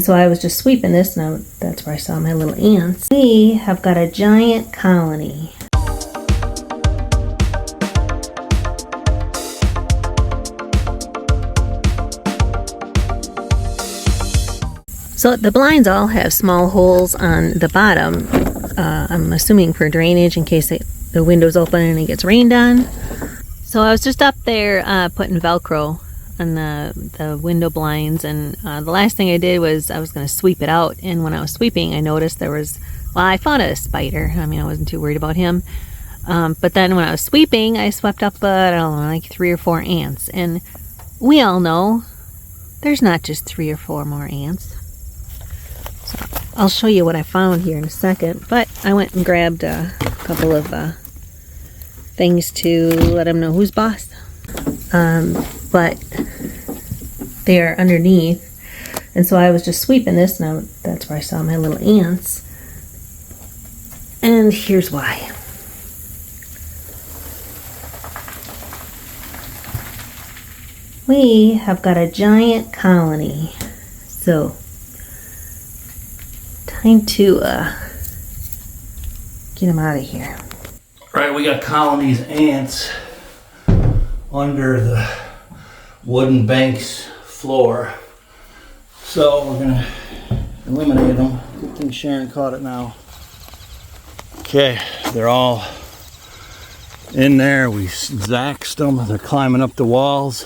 So I was just sweeping this, and that's where I saw my little ants. We have got a giant colony. So the blinds all have small holes on the bottom. I'm assuming for drainage in case the window's open and it gets rained on. So I was just up there putting Velcro on the window blinds, and the last thing I did was I was going to sweep it out, and when I was sweeping I noticed there was, well, I found a spider. I mean, I wasn't too worried about him, but then when I was sweeping I swept up I don't know, like 3 or 4 ants, and we all know there's not just 3 or 4 more ants. So I'll show you what I found here in a second, but I went and grabbed a couple of things to let them know who's boss. But they are underneath, and so I was just sweeping this, and that's where I saw my little ants. And here's why. We have got a giant colony, so time to get them out of here. All right, we got colonies of ants under the wooden Banks floor, so we're gonna eliminate them. Good thing Sharon caught it now. Okay, they're all in there. We zaxed them. They're climbing up the walls.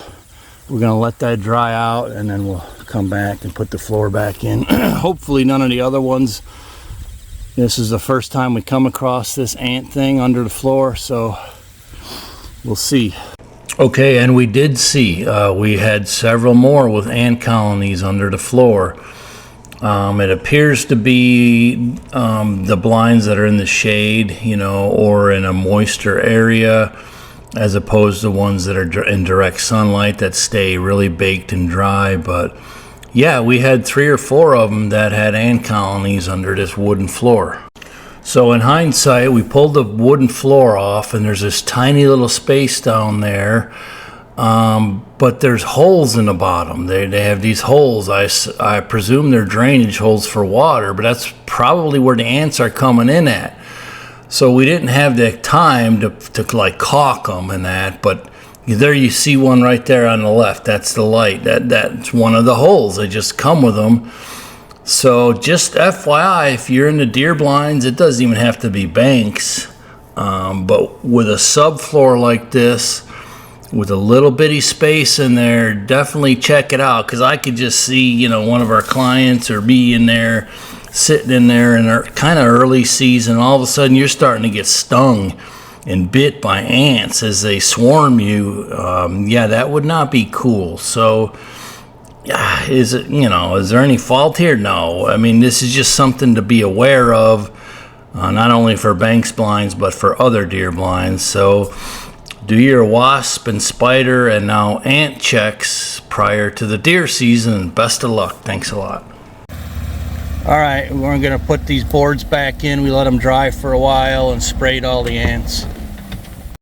We're gonna let that dry out, and then we'll come back and put the floor back in. Hopefully none of the other ones. This is the first time we come across this ant thing under the floor, so we'll see. Okay, and we did see, we had several more with ant colonies under the floor. It appears to be the blinds that are in the shade, you know, or in a moister area, as opposed to ones that are in direct sunlight that stay really baked and dry. But yeah, we had 3 or 4 of them that had ant colonies under this wooden floor. So in hindsight, we pulled the wooden floor off, and there's this tiny little space down there, but there's holes in the bottom. They have these holes. I presume they're drainage holes for water, but that's probably where the ants are coming in at. So we didn't have the time to like caulk them and that, but there you see one right there on the left. That's the light. That's one of the holes. They just come with them. So just FYI, if you're in the Deere blinds, it doesn't even have to be Banks, but with a subfloor like this, with a little bitty space in there, definitely check it out, because I could just see, you know, one of our clients or me in there, sitting in there in our kind of early season. All of a sudden you're starting to get stung and bit by ants as they swarm you. Yeah, that would not be cool. So is it, you know, is there any fault here? No. I mean, this is just something to be aware of, not only for Banks blinds, but for other Deere blinds. So do your wasp and spider and now ant checks prior to the Deere season. Best of luck. Thanks a lot. All right, we're gonna put these boards back in. We let them dry for a while and sprayed all the ants.